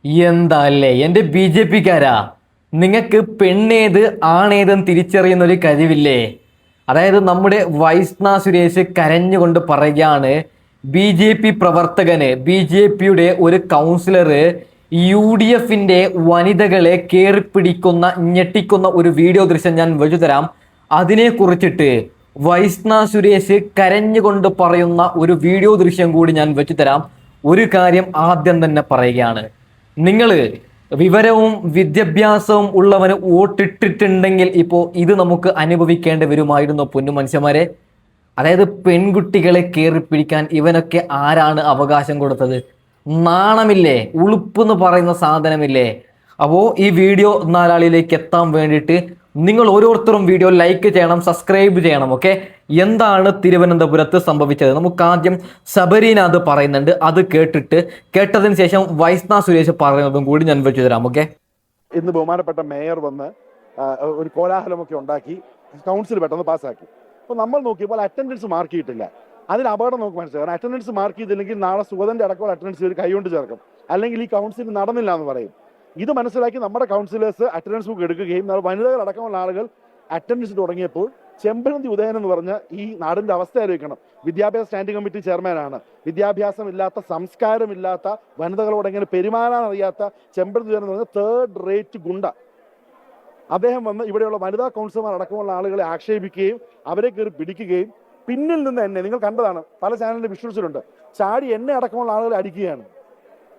എന്താല്ലേ എൻ്റെ B J പിക്കാരാ, നിങ്ങൾക്ക് പെണ്ണേത് ആണേതെന്ന് തിരിച്ചറിയുന്ന ഒരു കഴിവില്ലേ? അതായത് നമ്മുടെ വൈഷ്ണ സുരേഷ് കരഞ്ഞുകൊണ്ട് പറയുകയാണ്, ബി ജെ പി പ്രവർത്തകന്, ബി ജെ പിയുടെ ഒരു കൗൺസിലറ് UDFന്റെ വനിതകളെ കയറിപ്പിടിക്കുന്ന ഞെട്ടിക്കുന്ന ഒരു വീഡിയോ ദൃശ്യം ഞാൻ വെച്ചു തരാം. അതിനെ കുറിച്ചിട്ട് വൈഷ്ണ സുരേഷ് കരഞ്ഞുകൊണ്ട് പറയുന്ന ഒരു വീഡിയോ ദൃശ്യം കൂടി ഞാൻ വെച്ചു തരാം. ഒരു കാര്യം ആദ്യം തന്നെ പറയുകയാണ്, നിങ്ങൾ വിവരവും വിദ്യാഭ്യാസവും ഉള്ളവന് വോട്ടിട്ടിട്ടുണ്ടെങ്കിൽ ഇപ്പോൾ ഇത് നമുക്ക് അനുഭവിക്കേണ്ടി വരുമായിരുന്നു പൊന്നു മനുഷ്യന്മാരെ. അതായത് പെൺകുട്ടികളെ കയറിപ്പിടിക്കാൻ ഇവനൊക്കെ ആരാണ് അവകാശം കൊടുത്തത്? നാണമില്ലേ? ഉളുപ്പെന്ന് പറയുന്ന സാധനമില്ലേ? അപ്പോൾ ഈ വീഡിയോ നാലാളിലേക്ക് എത്താൻ വേണ്ടിയിട്ട് നിങ്ങൾ ഓരോരുത്തരും വീഡിയോ ലൈക്ക് ചെയ്യണം, സബ്സ്ക്രൈബ് ചെയ്യണം. ഓക്കെ, എന്താണ് തിരുവനന്തപുരത്ത് സംഭവിച്ചത്? നമുക്ക് ആദ്യം ശബരീനാഥ് പറയുന്നുണ്ട്, അത് കേട്ടതിന് ശേഷം വൈഷ്ണ സുരേഷ് പറയുന്നതും കൂടി ഞാൻ വെച്ചു തരാം. ഓക്കെ, ഇന്ന് ബഹുമാനപ്പെട്ട മേയർ വന്ന് ഒരു കോലാഹലമൊക്കെ ഉണ്ടാക്കി കൗൺസിൽ പെട്ടെന്ന് പാസ്സാക്കി. അപ്പോൾ നമ്മൾ നോക്കിയപ്പോൾ അറ്റൻഡൻസ് മാർക്ക് ചെയ്തിട്ടില്ല. അതിന് അപകടം നമുക്ക് മനസ്സിലായി. കാരണം അറ്റൻഡൻസ് മാർക്ക് ചെയ്തില്ലെങ്കിൽ നാളെ സുഗതന്റെ അടക്കമുള്ള അറ്റൻഡൻസ് ഒരു കൈകൊണ്ട് ചേർക്കും, അല്ലെങ്കിൽ ഈ കൗൺസിൽ നടന്നില്ല എന്ന് പറയും. ഇത് മനസ്സിലാക്കി നമ്മുടെ കൗൺസിലേഴ്സ് അറ്റൻഡൻസ് ബുക്ക് എടുക്കുകയും വനിതകൾ അടക്കമുള്ള ആളുകൾ അറ്റൻഡൻസ് തുടങ്ങിയപ്പോൾ ചെമ്പഴന്തി ഉദയൻ എന്ന് പറഞ്ഞ ഈ നാടിന്റെ അവസ്ഥ ആലോചിക്കണം. വിദ്യാഭ്യാസ സ്റ്റാൻഡിംഗ് കമ്മിറ്റി ചെയർമാനാണ്. വിദ്യാഭ്യാസമില്ലാത്ത, സംസ്കാരമില്ലാത്ത, വനിതകളോട് എങ്ങനെ പെരുമാറാൻ അറിയാത്ത ചെമ്പഴന്തി ഉദയൻ എന്ന് പറഞ്ഞ തേർഡ് റേറ്റ് ഗുണ്ട. അദ്ദേഹം വന്ന് ഇവിടെയുള്ള വനിതാ കൗൺസിലർമാർ അടക്കമുള്ള ആളുകളെ ആക്ഷേപിക്കുകയും അവരെ കയറി പിടിക്കുകയും പിന്നിൽ നിന്ന് എന്നെ, നിങ്ങൾ കണ്ടതാണ്, പല ചാനലിന്റെ വിഷ്വൽസിലുണ്ട്, ചാടി എന്നെ അടക്കമുള്ള ആളുകളെ അടിക്കുകയാണ്.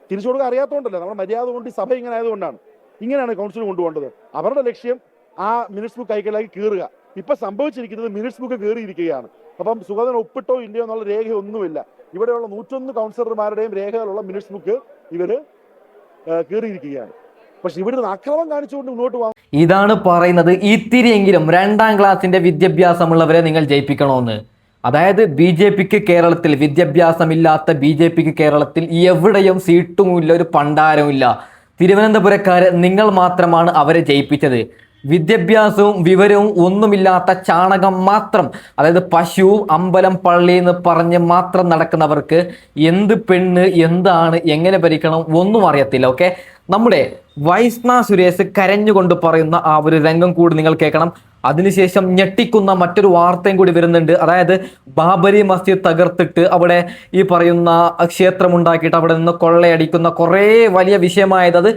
തിരിച്ചു കൊടുക്കാൻ അറിയാത്തതുകൊണ്ടല്ല, നമ്മുടെ മര്യാദ കൊണ്ട് ഈ സഭ ഇങ്ങനെ ആയതുകൊണ്ടാണ്. ഇങ്ങനെയാണ് കൗൺസിൽ കൊണ്ടുപോകേണ്ടത്. അവരുടെ ലക്ഷ്യം ആ മിനിറ്റ്സ് ബുക്ക് കൈക്കലാക്കി കീറുക. ഇപ്പൊ സംഭവിച്ചിരിക്കുന്നത് മിനിറ്റ്സ് ബുക്ക് കയറിയിരിക്കുകയാണ്. അപ്പം സുഗതൻ ഒപ്പിട്ടോ ഇല്ലയോ എന്നുള്ള രേഖയൊന്നുമില്ല. ഇവിടെയുള്ള 101 കൗൺസിലർമാരുടെയും രേഖകളുള്ള മിനിറ്റ്സ് ബുക്ക് ഇവര് കയറിയിരിക്കുകയാണ്. പക്ഷെ ഇവിടെ അക്രമം കാണിച്ചുകൊണ്ട് മുന്നോട്ട് പോകാം. ഇതാണ് പറയുന്നത്, ഇത്തിരിയെങ്കിലും 2ാം ക്ലാസിന്റെ വിദ്യാഭ്യാസമുള്ളവരെ നിങ്ങൾ ജയിപ്പിക്കണമെന്ന്. അതായത് ബി ജെ പിക്ക് കേരളത്തിൽ, വിദ്യാഭ്യാസമില്ലാത്ത ബി ജെ പിക്ക് കേരളത്തിൽ എവിടെയും സീറ്റുമില്ല, ഒരു പണ്ടാരമില്ല. തിരുവനന്തപുരക്കാര് നിങ്ങൾ മാത്രമാണ് അവരെ ജയിപ്പിച്ചത്. വിദ്യാഭ്യാസവും വിവരവും ഒന്നുമില്ലാത്ത ചാണകം മാത്രം, അതായത് പശുവും അമ്പലം പള്ളി എന്ന് പറഞ്ഞ് മാത്രം നടക്കുന്നവർക്ക് എന്ത് പെണ്ണ്, എന്താണ്, എങ്ങനെ ഭരിക്കണം ഒന്നും അറിയത്തില്ല. ഓക്കെ, നമ്മുടെ വൈഷ്ണ സുരേഷ് കരഞ്ഞുകൊണ്ട് പറയുന്ന ആ ഒരു രംഗം കൂടി നിങ്ങൾ കേൾക്കണം. അതിനുശേഷം ഞെട്ടിക്കുന്ന മറ്റൊരു വാർത്തയും കൂടി വരുന്നുണ്ട്. അതായത് ബാബരി മസ്ജിദ് തകർത്തിട്ട് അവിടെ ഈ പറയുന്ന ക്ഷേത്രം ഉണ്ടാക്കിയിട്ട് അവിടെ നിന്ന് കൊള്ളയടിക്കുന്ന കുറേ വലിയ വിഷയമായത്, അത്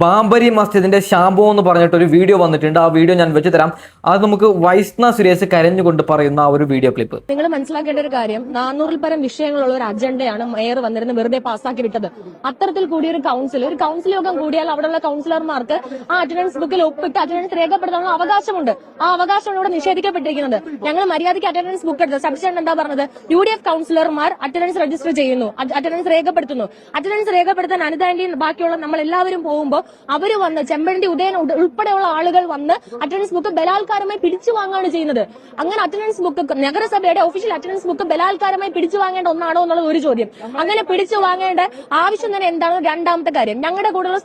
ബാബരി മസ്ജിദിന്റെ ശാപം എന്ന് പറഞ്ഞിട്ട് ഒരു വീഡിയോ വന്നിട്ടുണ്ട്. ആ വീഡിയോ ഞാൻ വെച്ച് തരാം. അത് നമുക്ക് വൈഷ്ണ സുരേഷ് കരഞ്ഞുകൊണ്ട് പറയുന്ന ആ ഒരു വീഡിയോ ക്ലിപ്പ്. നിങ്ങൾ മനസ്സിലാക്കേണ്ട ഒരു കാര്യം, 400-ൽ പരം വിഷയങ്ങളുള്ള ഒരു അജണ്ടയാണ് മേയർ വന്നിരുന്ന് വെറുതെ പാസ്സാക്കി വിട്ടത്. അത്തരത്തിൽ കൂടിയ ഒരു കൗൺസിൽ യോഗം കൂടിയാൽ അവിടെയുള്ള കൗൺസിലർമാർക്ക് ആ അറ്റൻഡൻസ് ബുക്കിൽ ഒപ്പിട്ട് അറ്റൻഡൻസ് രേഖപ്പെടുത്താനുള്ള അവകാശമുണ്ട്. ആ അവകാശമാണ് ഇവിടെ നിഷേധിക്കപ്പെട്ടിരിക്കുന്നത്. ഞങ്ങൾ മര്യാദയ്ക്ക് അറ്റൻഡൻസ് ബുക്ക് എടുത്ത് സബ്സ്റ്റന്റ് എന്താ പറഞ്ഞത്? UDF കൗൺസിലർമാർ അറ്റൻഡൻസ് രജിസ്റ്റർ ചെയ്യുന്നു, അറ്റൻഡൻസ് രേഖപ്പെടുത്തുന്നു. അറ്റൻഡൻസ് രേഖപ്പെടുത്താൻ അനിതാന്റെയും ബാക്കിയുള്ള നമ്മൾ എല്ലാവരും പോകുമ്പോൾ അവര് വന്ന് ചെമ്പഴന്തി ഉദയൻ ഉൾപ്പെടെയുള്ള ആളുകൾ വന്ന് അറ്റൻഡൻസ് ബുക്ക് ബലാത്കാരമായി പിടിച്ചു വാങ്ങാണ് ചെയ്യുന്നത്. അങ്ങനെ അറ്റൻഡൻസ് ബുക്ക്, നഗരസഭയുടെ ഒഫീഷ്യൽ അറ്റൻഡൻസ് ബുക്ക് ബലാത്കാരമായി പിടിച്ചു വാങ്ങേണ്ട ഒന്നാണോ എന്നുള്ളത് ഒരു ചോദ്യം. അങ്ങനെ പിടിച്ചു വാങ്ങേണ്ട ആവശ്യം തന്നെ എന്താണ്? രണ്ടാമത്തെ കാര്യം, ഞങ്ങളുടെ കൂടെയുള്ള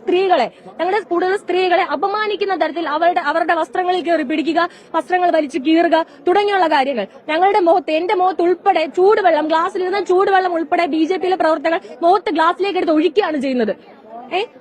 സ്ത്രീകളെ അപമാനിക്കുന്ന തരത്തിൽ അവരുടെ വസ്ത്രങ്ങളിൽ കയറി പിടിക്കുക, വസ്ത്രങ്ങൾ വലിച്ചു കീറുക തുടങ്ങിയുള്ള കാര്യങ്ങൾ. ഞങ്ങളുടെ മുഖത്ത്, എന്റെ മുഖത്ത് ഉൾപ്പെടെ ചൂടുവെള്ളം, ഗ്ലാസ്സിലിരുന്ന ചൂടുവെള്ളം ഉൾപ്പെടെ BJP പ്രവർത്തകർ മുഖത്ത് ഗ്ലാസ്സിലേക്ക് എടുത്ത് ഒഴിക്കുകയാണ് ചെയ്യുന്നത്.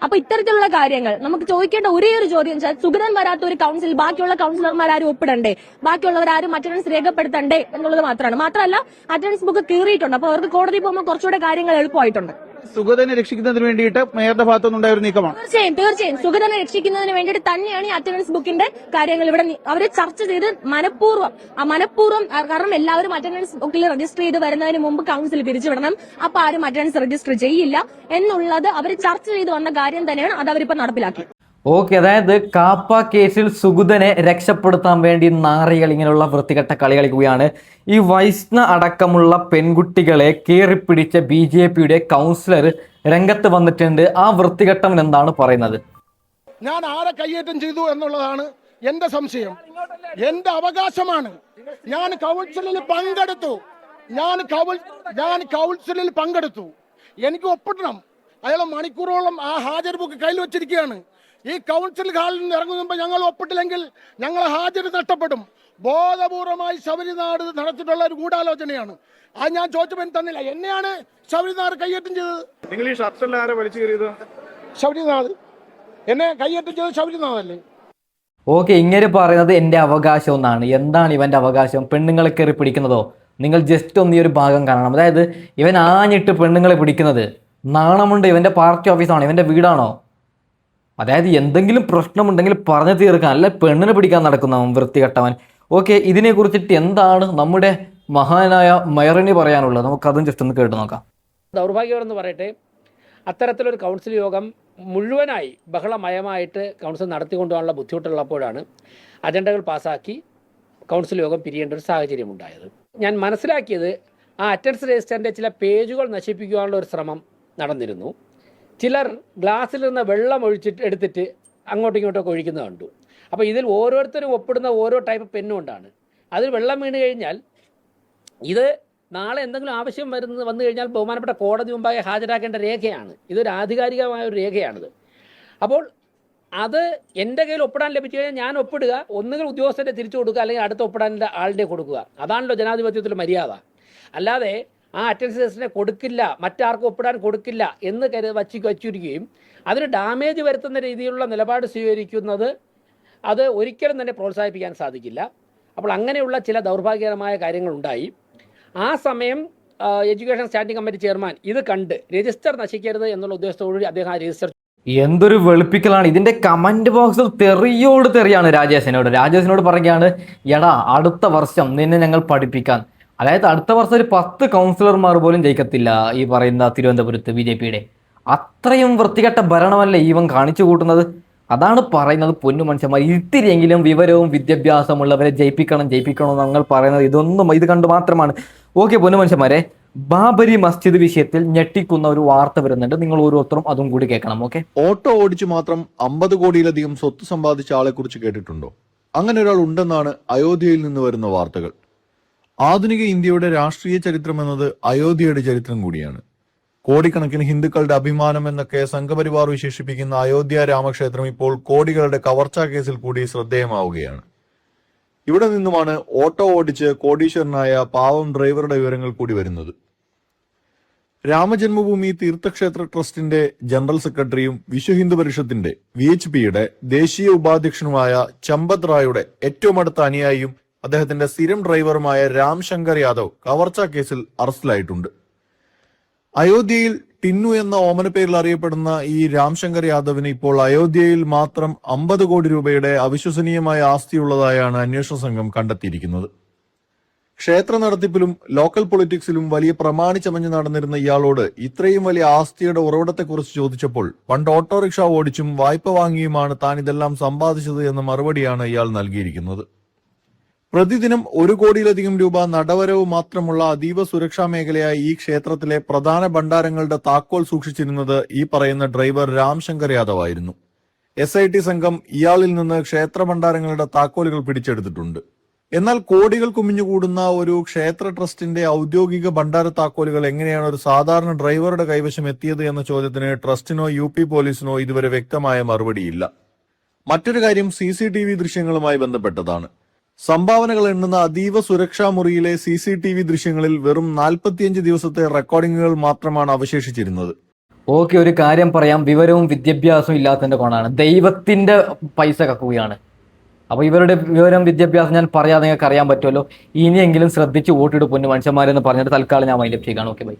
അപ്പൊ ഇത്തരത്തിലുള്ള കാര്യങ്ങൾ നമുക്ക് ചോദിക്കേണ്ട ഒരേ ഒരു ചോദ്യം വെച്ചാൽ, സുഗതൻ വരാത്ത ഒരു കൗൺസിൽ ബാക്കിയുള്ള കൗൺസിലർമാരും ഒപ്പിടണ്ടേ? ബാക്കിയുള്ളവരാരും അറ്റൻഡൻസ് രേഖപ്പെടുത്തണ്ടേ എന്നുള്ളത് മാത്രമല്ല, അറ്റൻഡൻസ് ബുക്ക് കീറിയിട്ടുണ്ട്. അപ്പൊ അവർക്ക് കോടതി പോകുമ്പോൾ കുറച്ചുകൂടെ കാര്യങ്ങൾ എളുപ്പമായിട്ടുണ്ട്. സുഗതനെ രക്ഷിക്കുന്നതിന് വേണ്ടിയിട്ട് മേയറുടെ ഭാഗത്തുനിന്നുണ്ടായ ഒരു നീക്കമാണ്. തീർച്ചയായും സുഗതനെ രക്ഷിക്കുന്നതിന് വേണ്ടിയിട്ട് തന്നെയാണ് ഈ അറ്റൻഡൻസ് ബുക്കിന്റെ കാര്യങ്ങൾ ഇവിടെ അവര് ചർച്ച ചെയ്ത് മനഃപൂർവ്വം. കാരണം എല്ലാവരും അറ്റൻഡൻസ് ബുക്കിൽ രജിസ്റ്റർ ചെയ്ത് വരുന്നതിന് മുമ്പ് കൗൺസിൽ പിരിച്ചുവിടണം, അപ്പൊ ആരും അറ്റൻഡൻസ് രജിസ്റ്റർ ചെയ്യില്ല എന്നുള്ളത് അവർ ചർച്ച ചെയ്ത് വന്ന കാര്യം തന്നെയാണ്. അത് അവരിപ്പോ നടപ്പിലാക്കി. ഓക്കെ, അതായത് കാപ്പ കേസിൽ സുഗതനെ രക്ഷപ്പെടുത്താൻ വേണ്ടി നാറികൾ ഇങ്ങനെയുള്ള വൃത്തികെട്ട കളി കളിക്കുകയാണ്. ഈ വൈഷ്ണ അടക്കമുള്ള പെൺകുട്ടികളെ കയറിപ്പിടിച്ച BJPയുടെ കൗൺസിലർ രംഗത്ത് വന്നിട്ടുണ്ട്. ആ വൃത്തികെട്ടവൻ എന്താണ് പറയുന്നത്? ഞാൻ ആരെ കയ്യേറ്റം ചെയ്തു എന്നുള്ളതാണ് എന്റെ സംശയം. എന്റെ അവകാശമാണ്. ഞാൻ കൗൺസിലിൽ പങ്കെടുത്തു. എനിക്ക് ഒപ്പിടണം. അയാൾ മണിക്കൂറോളം ആ ഹാജർ ബുക്ക് കയ്യിൽ വെച്ചിരിക്കുകയാണ്. ഈ കൗൺസിൽ ഹാളിൽ നിന്ന് ഇറങ്ങുമ്പോൾ ഞങ്ങൾ ഒപ്പിട്ടില്ലെങ്കിൽ ഞങ്ങൾ ഹാജർ നഷ്ടപ്പെടും. ബോധപൂർവമായി ശബരിനാട് നടത്തിയിട്ടുള്ള ഒരു ഗൂഢാലോചനയാണ്. അത് ഞാൻ ചോദിച്ചപ്പോൾ തന്നില്ല. എന്നെയാണ് ശബരിനാട് കയ്യേറ്റം ചെയ്തത്. നിങ്ങൾ ഈ ഷർട്ടിൽ ആരെ വലിച്ചു കയറിയത്? ശബരിനാഥ്. എന്നെ കയ്യേറ്റം ചെയ്തത് ശബരിനാഥല്ലേ? ഓക്കെ, ഇങ്ങനെ പറയുന്നത് എൻ്റെ അവകാശം എന്നാണ്. എന്താണ് ഇവൻ്റെ അവകാശം? പെണ്ണുങ്ങളെ കയറി പിടിക്കുന്നതോ? നിങ്ങൾ ജസ്റ്റ് ഒന്ന് ഈ ഒരു ഭാഗം കാണണം. അതായത് ഇവൻ ആഞ്ഞിട്ട് പെണ്ണുങ്ങളെ പിടിക്കുന്നത് നാണമുണ്ട്. ഇവൻ്റെ പാർട്ടി ഓഫീസാണോ? ഇവൻ്റെ വീടാണോ? അതായത് എന്തെങ്കിലും പ്രശ്നമുണ്ടെങ്കിൽ പറഞ്ഞു തീർക്കാൻ, അല്ല പെണ്ണിനെ പിടിക്കാൻ നടക്കുന്നവൻ വൃത്തികെട്ടവൻ. ഓക്കെ, ഇതിനെ കുറിച്ചിട്ട് എന്താണ് നമ്മുടെ മഹാനായ മയറിന് പറയാനുള്ളത്? നമുക്കതും ജസ്റ്റ് ഒന്ന് കേട്ട് നോക്കാം. ദൗർഭാഗ്യമെന്ന് പറയട്ടെ, അത്തരത്തിലൊരു കൗൺസിൽ യോഗം മുഴുവനായി ബഹളമയമായിട്ട് കൗൺസിൽ നടത്തിക്കൊണ്ടുപോകാനുള്ള ബുദ്ധിമുട്ടുള്ളപ്പോഴാണ് അജണ്ടകൾ പാസ്സാക്കി കൗൺസിൽ യോഗം പിരിയേണ്ട ഒരു സാഹചര്യം ഉണ്ടായത്. ഞാൻ മനസ്സിലാക്കിയത് ആ അറ്റൻഡൻസ് രജിസ്റ്ററിൻ്റെ ചില പേജുകൾ നശിപ്പിക്കുവാനുള്ള ഒരു ശ്രമം നടന്നിരുന്നു. ചിലർ ഗ്ലാസ്സിൽ നിന്ന് വെള്ളം എടുത്തിട്ട് അങ്ങോട്ടും ഇങ്ങോട്ടൊക്കെ ഒഴിക്കുന്നത് കണ്ടു. അപ്പോൾ ഇതിൽ ഓരോരുത്തരും ഒപ്പിടുന്ന ഓരോ ടൈപ്പ് പെന്നും കൊണ്ടാണ്. അതിൽ വെള്ളം വീണ് കഴിഞ്ഞാൽ ഇത് നാളെ എന്തെങ്കിലും ആവശ്യം വന്നു കഴിഞ്ഞാൽ ബഹുമാനപ്പെട്ട കോടതി മുമ്പാകെ ഹാജരാക്കേണ്ട രേഖയാണ്. ഇതൊരു ആധികാരികമായ ഒരു രേഖയാണിത്. അപ്പോൾ അത് എൻ്റെ കയ്യിൽ ഒപ്പിടാൻ ലഭിച്ചു കഴിഞ്ഞാൽ ഞാൻ ഒപ്പിടുക, ഒന്നുകിൽ ഉദ്യോഗസ്ഥരെ തിരിച്ചു കൊടുക്കുക, അല്ലെങ്കിൽ അടുത്ത ഒപ്പിടാൻ ആളിനെ കൊടുക്കുക. അതാണല്ലോ ജനാധിപത്യത്തിൽ മര്യാദ. അല്ലാതെ ആ അറ്റൻഡൻസ് രജിസ്റ്ററിനെ കൊടുക്കില്ല, മറ്റാർക്കും ഒപ്പിടാൻ കൊടുക്കില്ല എന്ന് വച്ചിരിക്കുകയും അതിന് ഡാമേജ് വരുത്തുന്ന രീതിയിലുള്ള നിലപാട് സ്വീകരിക്കുന്നത് അത് ഒരിക്കലും തന്നെ പ്രോത്സാഹിപ്പിക്കാൻ സാധിക്കില്ല. അപ്പോൾ അങ്ങനെയുള്ള ചില ദൗർഭാഗ്യകരമായ കാര്യങ്ങളുണ്ടായി. ആ സമയം എഡ്യൂക്കേഷൻ സ്റ്റാൻഡിംഗ് കമ്മിറ്റി ചെയർമാൻ ഇത് കണ്ട് രജിസ്റ്റർ നശിക്കരുത് എന്നുള്ള ഉദ്ദേശത്തോടുകൂടി അദ്ദേഹം ആ രജിസ്റ്റർ. എന്തൊരു വെളുപ്പിക്കലാണ്! ഇതിന്റെ കമന്റ് ബോക്സിൽ തെറിയോട് തെറിയാണ് രാജേഷിനോട് പറയുകയാണ്, എടാ അടുത്ത വർഷം നിന്നെ ഞങ്ങൾ പഠിപ്പിക്കാൻ. അതായത് അടുത്ത വർഷം ഒരു 10 കൗൺസിലർമാർ പോലും ജയിക്കത്തില്ല ഈ പറയുന്ന തിരുവനന്തപുരത്ത് BJP-യുടെ. അത്രയും വൃത്തികെട്ട ഭരണമല്ലേ ഇവൻ കാണിച്ചു കൂട്ടുന്നത്? അതാണ് പറയുന്നത് പൊന്നു മനുഷ്യന്മാർ, ഇത്തിരിയെങ്കിലും വിവരവും വിദ്യാഭ്യാസമുള്ളവരെ ജയിപ്പിക്കണം എന്ന് ഞങ്ങൾ പറയുന്നത് ഇത് കണ്ട് മാത്രമാണ്. ഓക്കെ പൊന്നു മനുഷ്യന്മാരെ, ബാബരി മസ്ജിദ് വിഷയത്തിൽ ഞെട്ടിക്കുന്ന ഒരു വാർത്ത വരുന്നുണ്ട്. നിങ്ങൾ ഓരോരുത്തരും അതും കൂടി കേൾക്കണം. ഓക്കെ, ഓട്ടോ ഓടിച്ചു മാത്രം 50 കോടിയിലധികം സ്വത്ത് സമ്പാദിച്ച ആളെ കുറിച്ച് കേട്ടിട്ടുണ്ടോ? അങ്ങനെ ഒരാൾ ഉണ്ടെന്നാണ് അയോധ്യയിൽ നിന്ന് വരുന്ന വാർത്തകൾ. ആധുനിക ഇന്ത്യയുടെ രാഷ്ട്രീയ ചരിത്രം എന്നത് അയോധ്യയുടെ ചരിത്രം കൂടിയാണ്. കോടിക്കണക്കിന് ഹിന്ദുക്കളുടെ അഭിമാനം എന്നൊക്കെ സംഘപരിവാർ വിശേഷിപ്പിക്കുന്ന അയോധ്യ രാമക്ഷേത്രം ഇപ്പോൾ കോടികളുടെ കവർച്ചാ കേസിൽ കൂടി ശ്രദ്ധേയമാവുകയാണ്. ഇവിടെ നിന്നുമാണ് ഓട്ടോ ഓടിച്ച് കോടീശ്വരനായ പാവം ഡ്രൈവറുടെ വിവരങ്ങൾ കൂടി വരുന്നത്. രാമജന്മഭൂമി തീർത്ഥക്ഷേത്ര ട്രസ്റ്റിന്റെ ജനറൽ സെക്രട്ടറിയും വിശ്വ ഹിന്ദു പരിഷത്തിന്റെ VHPയുടെ ദേശീയ ഉപാധ്യക്ഷനുമായ ചമ്പത് റായുടെ ഏറ്റവും അടുത്ത അനുയായിയും അദ്ദേഹത്തിന്റെ സ്ഥിരം ഡ്രൈവറുമായ രാം ശങ്കർ യാദവ് കവർച്ചാ കേസിൽ അറസ്റ്റിലായിട്ടുണ്ട്. അയോധ്യയിൽ ടിന്നു എന്ന ഓമന പേരിൽ അറിയപ്പെടുന്ന ഈ രാംശങ്കർ യാദവിന് ഇപ്പോൾ അയോധ്യയിൽ മാത്രം 50 കോടി രൂപയുടെ അവിശ്വസനീയമായ ആസ്തിയുള്ളതായാണ് അന്വേഷണ സംഘം കണ്ടെത്തിയിരിക്കുന്നത്. ക്ഷേത്ര നടത്തിപ്പിലും ലോക്കൽ പൊളിറ്റിക്സിലും വലിയ പ്രമാണിച്ചമഞ്ഞ് നടന്നിരുന്ന ഇയാളോട് ഇത്രയും വലിയ ആസ്തിയുടെ ഉറവിടത്തെക്കുറിച്ച് ചോദിച്ചപ്പോൾ പണ്ട് ഓട്ടോറിക്ഷ ഓടിച്ചും വായ്പ വാങ്ങിയുമാണ് താൻ ഇതെല്ലാം സമ്പാദിച്ചത് എന്ന മറുപടിയാണ് ഇയാൾ നൽകിയിരിക്കുന്നത്. പ്രതിദിനം 1 കോടിയിലധികം രൂപ നടവരവ് മാത്രമുള്ള അതീവ സുരക്ഷാ മേഖലയായ ഈ ക്ഷേത്രത്തിലെ പ്രധാന ഭണ്ഡാരങ്ങളുടെ താക്കോൽ സൂക്ഷിച്ചിരുന്നത് ഈ പറയുന്ന ഡ്രൈവർ രാംശങ്കർ യാദവ് ആയിരുന്നു. SIT സംഘം ഇയാളിൽ നിന്ന് ക്ഷേത്ര ഭണ്ഡാരങ്ങളുടെ താക്കോലുകൾ പിടിച്ചെടുത്തിട്ടുണ്ട്. എന്നാൽ കോടികൾ കുമിഞ്ഞുകൂടുന്ന ഒരു ക്ഷേത്ര ട്രസ്റ്റിന്റെ ഔദ്യോഗിക ഭണ്ഡാര താക്കോലുകൾ എങ്ങനെയാണ് ഒരു സാധാരണ ഡ്രൈവറുടെ കൈവശം എത്തിയത് എന്ന ചോദ്യത്തിന് ട്രസ്റ്റിനോ UP പോലീസിനോ ഇതുവരെ വ്യക്തമായ മറുപടിയില്ല. മറ്റൊരു കാര്യം CCTV ദൃശ്യങ്ങളുമായി ബന്ധപ്പെട്ടതാണ്. സംഭാവനകൾ എണ്ണുന്ന അതീവ സുരക്ഷാ മുറിയിലെ CCTV ദൃശ്യങ്ങളിൽ വെറും 45 ദിവസത്തെ റെക്കോർഡിംഗുകൾ മാത്രമാണ് അവശേഷിച്ചിരുന്നത്. ഓക്കെ, ഒരു കാര്യം പറയാം, വിവരവും വിദ്യാഭ്യാസവും ഇല്ലാത്തതിന്റെ കോണാണ് ദൈവത്തിന്റെ പൈസ കക്കുകയാണ്. അപ്പോൾ ഇവരുടെ വിവരം വിദ്യാഭ്യാസം ഞാൻ പറയാതെ നിങ്ങൾക്ക് അറിയാൻ പറ്റുമല്ലോ. ഇനിയെങ്കിലും ശ്രദ്ധിച്ച് വോട്ടിട്ട് പൊന്നു മനുഷ്യന്മാരെന്ന് പറഞ്ഞിട്ട് തൽക്കാലം ഞാൻ വൈൻഡപ്പ് ചെയ്യുകയാണ്. Okay bye.